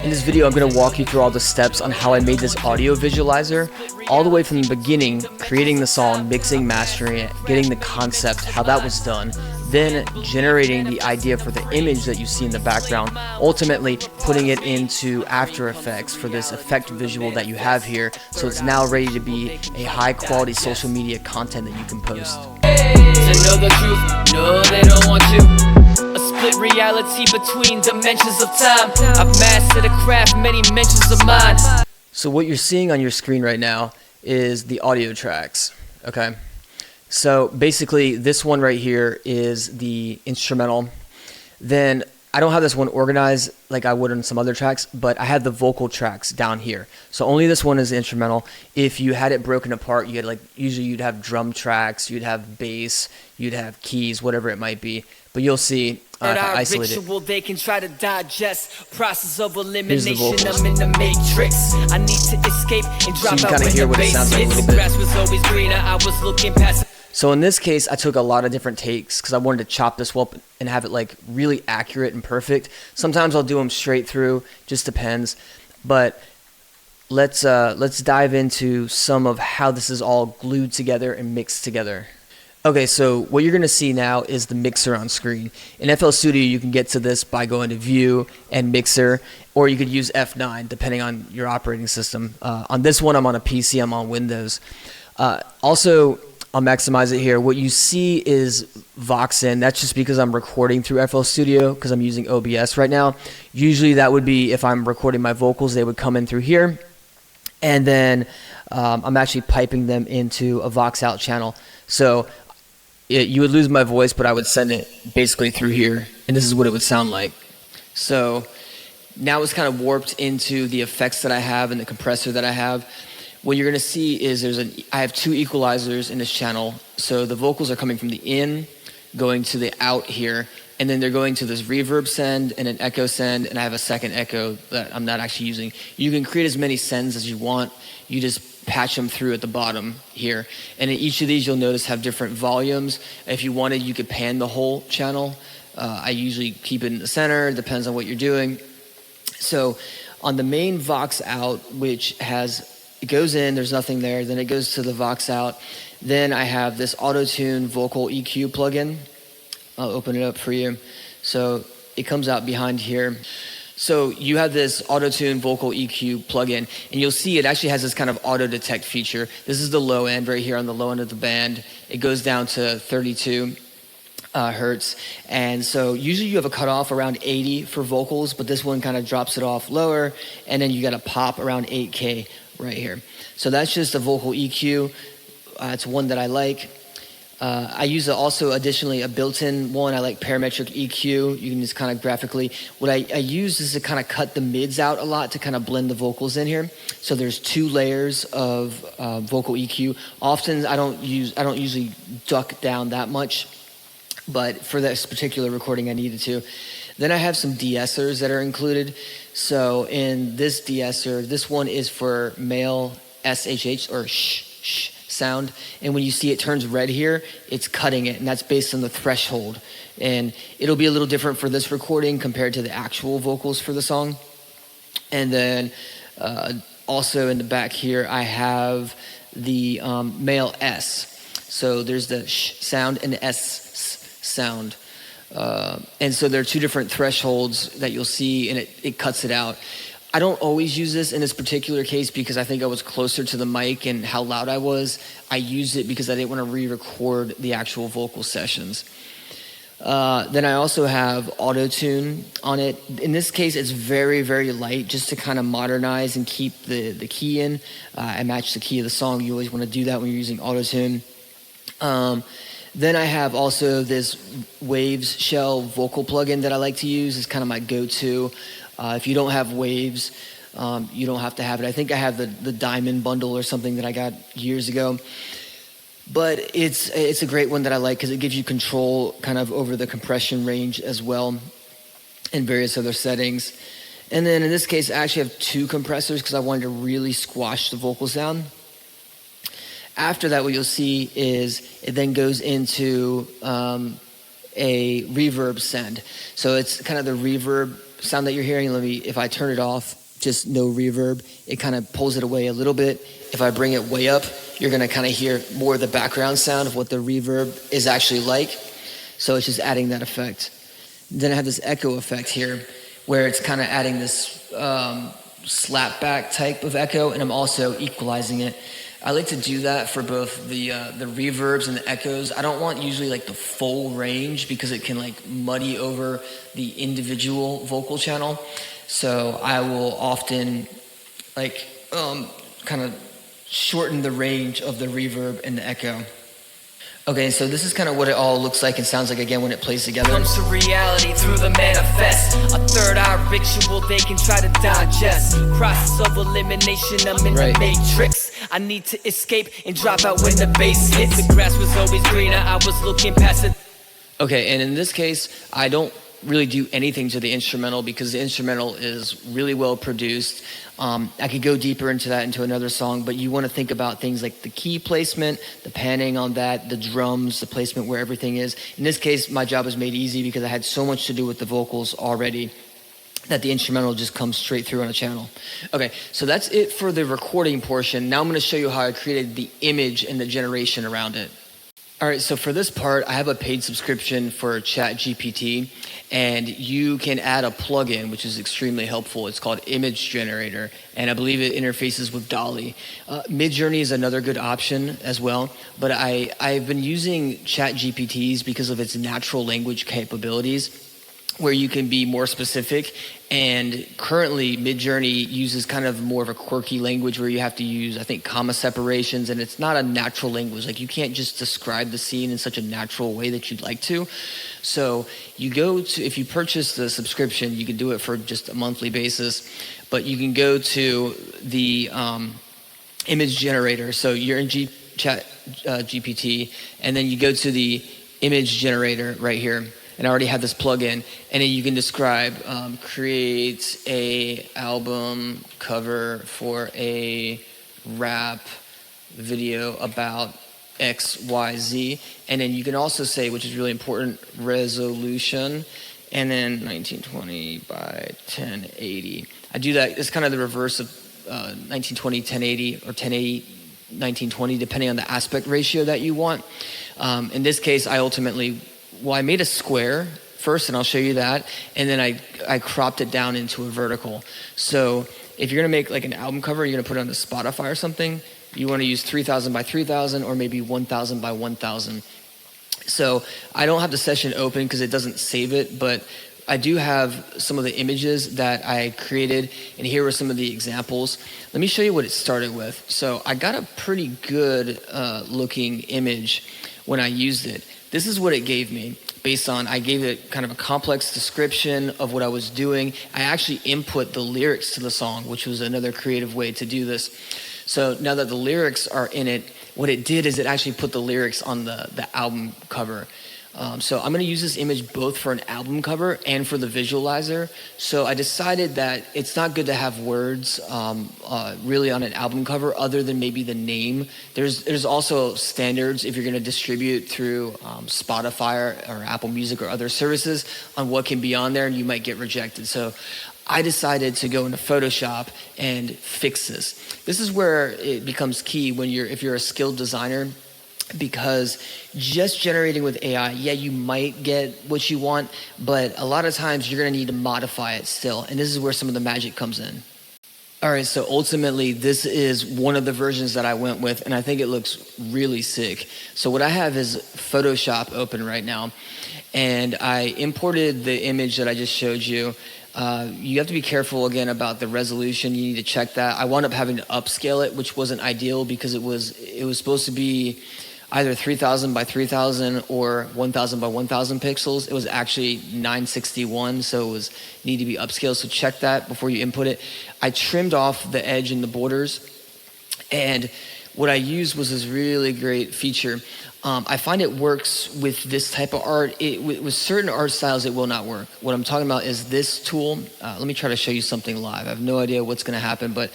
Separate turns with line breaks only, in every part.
In this video, I'm going to walk you through all the steps on how I made this audio visualizer, all the way from the beginning, creating the song, mixing, mastering it, getting the concept, how that was done, then generating the idea for the image that you see in the background, ultimately putting it into After Effects for this effect visual that you have here, so it's now ready to be a high quality social media content that you can post.
To know the truth, no, they don't want you. A split reality between dimensions of time. I've mastered a craft, many mentions of mine.
So what you're seeing on your screen right now is the audio tracks, okay? So basically this one right here is the instrumental. Then I don't have this one organized like I would on some other tracks, but I have the vocal tracks down here. So only this one is the instrumental. If you had it broken apart, you had usually you'd have drum tracks, you'd have bass, you'd have keys, whatever it might be. But you'll see I isolated it.
They can try to digest process of
Here's the
elimination.
vocals.
I'm in the matrix. I need to escape and
So you
drop
can
out
kinda
when
hear
the
what it
bass
sounds like a
hits.
little
The
bit.
grass was always greener. I was looking past.
So in this case, I took a lot of different takes because I wanted to chop this up and have it like really accurate and perfect. Sometimes I'll do them straight through, just depends. But let's dive into some of how this is all glued together and mixed together. Okay, so what you're gonna see now is the mixer on screen. In FL Studio, you can get to this by going to View and Mixer, or you could use F9 depending on your operating system. On this one, I'm on a PC, I'm on Windows. Also, I'll maximize it here. What you see is Vox in. That's just because I'm recording through FL Studio because I'm using OBS right now. Usually that would be if I'm recording my vocals, they would come in through here. And then I'm actually piping them into a Vox out channel. So you would lose my voice, but I would send it basically through here. And this is what it would sound like. So now it's kind of warped into the effects that I have and the compressor that I have. What you're gonna see is I have two equalizers in this channel. So the vocals are coming from the in, going to the out here, and then they're going to this reverb send and an echo send, and I have a second echo that I'm not actually using. You can create as many sends as you want. You just patch them through at the bottom here. And in each of these, you'll notice have different volumes. If you wanted, you could pan the whole channel. I usually keep it in the center, depends on what you're doing. So on the main Vox out, which it goes in, there's nothing there, then it goes to the Vox out. Then I have this auto-tune vocal EQ plugin. I'll open it up for you. So it comes out behind here. So you have this auto-tune vocal EQ plugin, and you'll see it actually has this kind of auto-detect feature. This is the low end right here on the low end of the band. It goes down to 32 hertz. And so usually you have a cutoff around 80 for vocals, but this one kind of drops it off lower, and then you got a pop around 8K right here. So that's just a vocal EQ. It's one that I like. I use also additionally a built-in one. I like parametric EQ. You can just kind of graphically. What I use is to kind of cut the mids out a lot to kind of blend the vocals in here. So there's two layers of vocal EQ. Often I don't usually duck down that much, but for this particular recording I needed to. Then I have some de-essers that are included. So in this de-esser, this one is for male SHH or sh sound. And when you see it turns red here, it's cutting it, and that's based on the threshold. And it'll be a little different for this recording compared to the actual vocals for the song. And then also in the back here, I have the male S. So there's the sh sound and the S sound. And so there are two different thresholds that you'll see, and it cuts it out. I don't always use this in this particular case because I think I was closer to the mic and how loud I was. I used it because I didn't want to re-record the actual vocal sessions. Then I also have auto-tune on it. In this case, it's very, very light just to kind of modernize and keep the key in. I match the key of the song. You always want to do that when you're using auto-tune. Then I have also this Waves Shell vocal plugin that I like to use. It's kind of my go-to. If you don't have Waves, you don't have to have it. I think I have the Diamond bundle or something that I got years ago. But it's a great one that I like because it gives you control kind of over the compression range as well and various other settings. And then in this case, I actually have two compressors because I wanted to really squash the vocals down. After that, what you'll see is it then goes into a reverb send. So it's kind of the reverb sound that you're hearing, if I turn it off, just no reverb, it kind of pulls it away a little bit. If I bring it way up, you're gonna kind of hear more of the background sound of what the reverb is actually like. So it's just adding that effect. Then I have this echo effect here, where it's kind of adding this slap back type of echo, and I'm also equalizing it. I like to do that for both the reverbs and the echoes. I don't want usually like the full range because it can like muddy over the individual vocal channel. So I will often like kind of shorten the range of the reverb and the echo. Okay, so this is kind of what it all looks like and sounds like again when it plays together.
Comes to reality through the manifest. A third eye ritual they can try to digest. Process of elimination, I'm in the matrix. I need to escape and drop out when the bass hits. The grass was always greener, I was looking past it.
Okay, and in this case, I don't really do anything to the instrumental because the instrumental is really well produced. I could go deeper into that into another song, but you want to think about things like the key placement, the panning on that, the drums, the placement where everything is. In this case, my job was made easy because I had so much to do with the vocals already that the instrumental just comes straight through on a channel. Okay, so that's it for the recording portion. Now I'm going to show you how I created the image and the generation around it. All right, so for this part, I have a paid subscription for ChatGPT, and you can add a plugin, which is extremely helpful. It's called Image Generator, and I believe it interfaces with DALL-E. Midjourney is another good option as well, but I've been using ChatGPTs because of its natural language capabilities, where you can be more specific. And currently, Midjourney uses kind of more of a quirky language where you have to use, I think, comma separations, and it's not a natural language. Like, you can't just describe the scene in such a natural way that you'd like to. So you go to, if you purchase the subscription, you can do it for just a monthly basis, but you can go to the image generator. So you're in ChatGPT, and then you go to the image generator right here. And I already have this plugin, and then you can describe, create a album cover for a rap video about X, Y, Z. And then you can also say, which is really important, resolution, and then 1920 by 1080. I do that, it's kind of the reverse of 1920, 1080, or 1080, 1920, depending on the aspect ratio that you want. In this case, I made a square first, and I'll show you that, and then I cropped it down into a vertical. So if you're gonna make like an album cover, you're gonna put it on the Spotify or something, you wanna use 3000 by 3000 or maybe 1000 by 1000. So I don't have the session open because it doesn't save it, but I do have some of the images that I created, and here are some of the examples. Let me show you what it started with. So I got a pretty good looking image when I used it. This is what it gave me I gave it kind of a complex description of what I was doing. I actually input the lyrics to the song, which was another creative way to do this. So now that the lyrics are in it, what it did is it actually put the lyrics on the album cover. So I'm gonna use this image both for an album cover and for the visualizer. So I decided that it's not good to have words really on an album cover other than maybe the name. There's also standards if you're gonna distribute through Spotify or Apple Music or other services on what can be on there, and you might get rejected. So I decided to go into Photoshop and fix this. This is where it becomes key if you're a skilled designer, because just generating with AI, yeah, you might get what you want, but a lot of times you're gonna need to modify it still. And this is where some of the magic comes in. All right, so ultimately this is one of the versions that I went with, and I think it looks really sick. So what I have is Photoshop open right now, and I imported the image that I just showed you. You have to be careful again about the resolution. You need to check that. I wound up having to upscale it, which wasn't ideal because it was supposed to be either 3000 by 3000 or 1000 by 1000 pixels. It was actually 961, so it need to be upscaled. So check that before you input it. I trimmed off the edge and the borders, and what I used was this really great feature. I find it works with this type of art. With certain art styles, it will not work. What I'm talking about is this tool. Let me try to show you something live. I have no idea what's gonna happen, but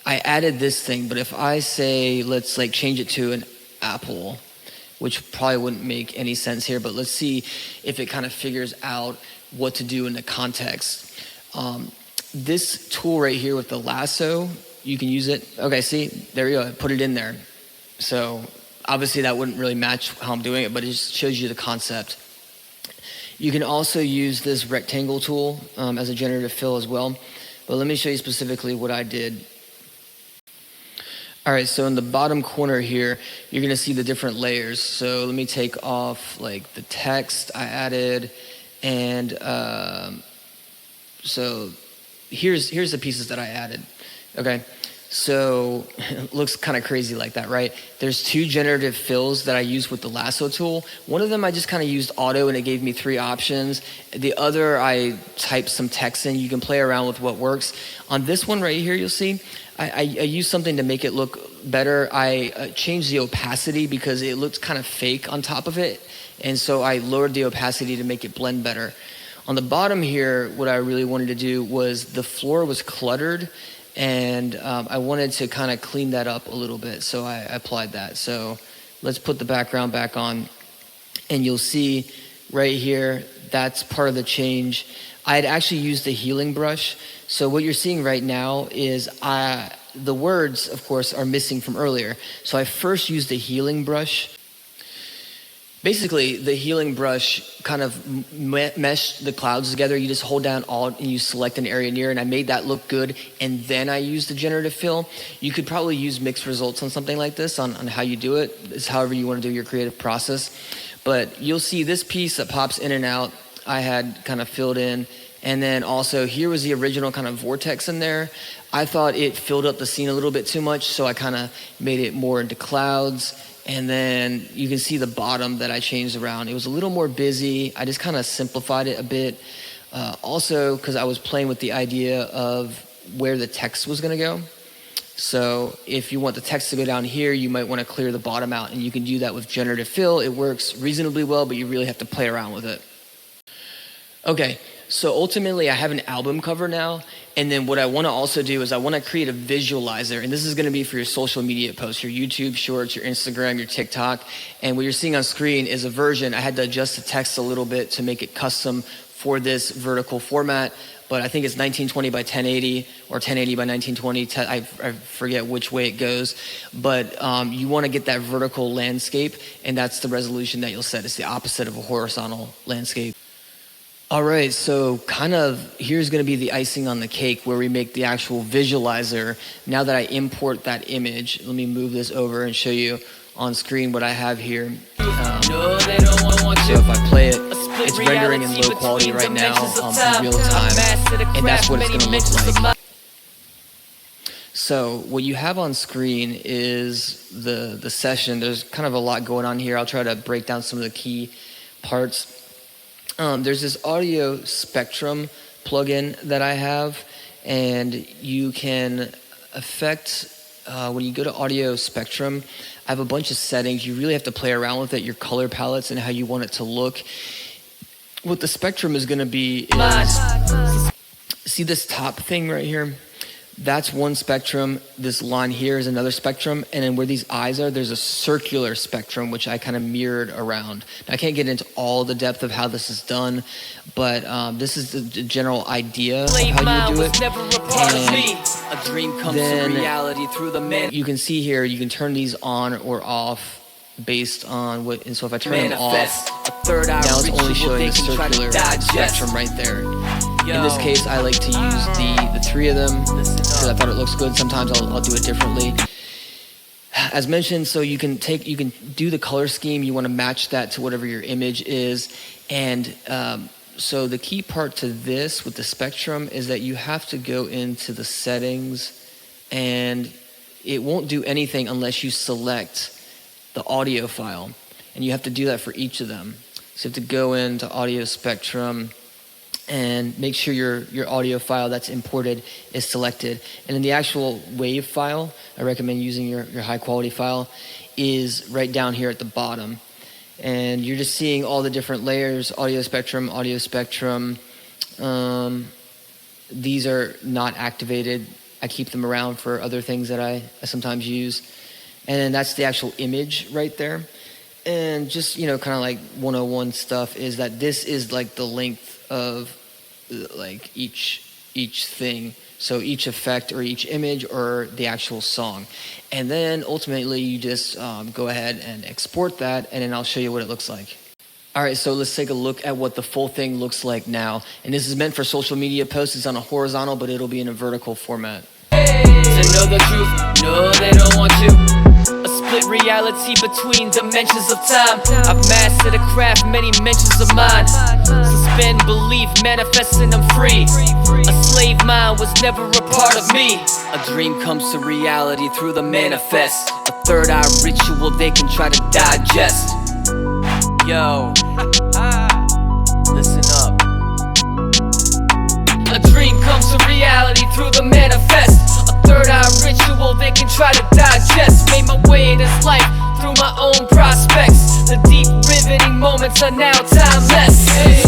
I added this thing. But if I say, let's like change it to an apple, which probably wouldn't make any sense here, but let's see if it kind of figures out what to do in the context. This tool right here with the lasso, you can use it. Okay, see, there you go, put it in there. So obviously that wouldn't really match how I'm doing it, but it just shows you the concept. You can also use this rectangle tool as a generative fill as well. But let me show you specifically what I did. All right, so in the bottom corner here, you're gonna see the different layers. So let me take off like the text I added, and so here's the pieces that I added. Okay, so it looks kind of crazy like that, right? There's 2 generative fills that I used with the lasso tool. One of them I just kind of used auto and it gave me 3 options. The other I typed some text in. You can play around with what works. On this one right here, you'll see I used something to make it look better. I changed the opacity because it looked kind of fake on top of it. And so I lowered the opacity to make it blend better. On the bottom here, what I really wanted to do was the floor was cluttered, and I wanted to kind of clean that up a little bit. So I applied that. So let's put the background back on, and you'll see right here, that's part of the change. I had actually used a healing brush. So what you're seeing right now is the words, of course, are missing from earlier. So I first used a healing brush. Basically, the healing brush kind of meshed the clouds together. You just hold down Alt and you select an area near, and I made that look good. And then I used the generative fill. You could probably use mixed results on something like this, on how you do it. It's however you want to do your creative process. But you'll see this piece that pops in and out, I had kind of filled in. And then also here was the original kind of vortex in there. I thought it filled up the scene a little bit too much, so I kind of made it more into clouds. And then you can see the bottom that I changed around. It was a little more busy. I just kind of simplified it a bit. Also, because I was playing with the idea of where the text was going to go. So if you want the text to go down here, you might want to clear the bottom out. And you can do that with generative fill. It works reasonably well, but you really have to play around with it. Okay, so ultimately I have an album cover now. And then what I want to also do is I want to create a visualizer. And this is going to be for your social media posts, your YouTube shorts, your Instagram, your TikTok. And what you're seeing on screen is a version. I had to adjust the text a little bit to make it custom for this vertical format. But I think it's 1920 by 1080 or 1080 by 1920. I forget which way it goes. But you want to get that vertical landscape, and that's the resolution that you'll set. It's the opposite of a horizontal landscape. All right, so kind of here's going to be the icing on the cake where we make the actual visualizer. Now that I import that image, let me move this over and show you on screen what I have here. So if I play it, it's rendering in low quality right now in real time, and that's what it's going to look like. So what you have on screen is the session. There's kind of a lot going on here. I'll try to break down some of the key parts. There's this audio spectrum plugin that I have, and you can affect, when you go to audio spectrum, I have a bunch of settings. You really have to play around with it, your color palettes and how you want it to look. What the spectrum is going to be is, see this top thing right here? That's one spectrum. This line here is another spectrum. And then where these eyes are, there's a circular spectrum, which I kind of mirrored around. Now, I can't get into all the depth of how this is done, but this is the general idea of how you do it. And a dream comes to reality through the man. You can see here, you can turn these on or off based on what, and so if I turn them off, now it's only showing the circular spectrum right there. In this case, I like to use the 3 of them because I thought it looks good. Sometimes I'll do it differently. As mentioned, so you can do the color scheme. You want to match that to whatever your image is. And so the key part to this with the spectrum is that you have to go into the settings, and it won't do anything unless you select the audio file. And you have to do that for each of them. So you have to go into audio spectrum and make sure your audio file that's imported is selected. And then the actual WAV file, I recommend using your high quality file, is right down here at the bottom. And you're just seeing all the different layers, audio spectrum. These are not activated. I keep them around for other things that I sometimes use. And then that's the actual image right there. And just, kind of like 101 stuff is that this is like the length of like each each thing. So each effect or each image or the actual song. And then ultimately you just go ahead and export that, and then I'll show you what it looks like. All right, so let's take a look at what the full thing looks like now. And this is meant for social media posts. It's on a horizontal, but it'll be in a vertical format.
To know the truth, no, they don't want you. A split reality between dimensions of time. I've mastered a craft, many mentions of mine. Suspend belief, manifesting I'm free. A slave mind was never a part of me. A dream comes to reality through the manifest. A third eye ritual they can try to digest. Yo, listen up. A dream comes to reality through the manifest. A third eye ritual they can try to digest. Made my way in this life through my own prospects. The deep riveting moments are now timeless.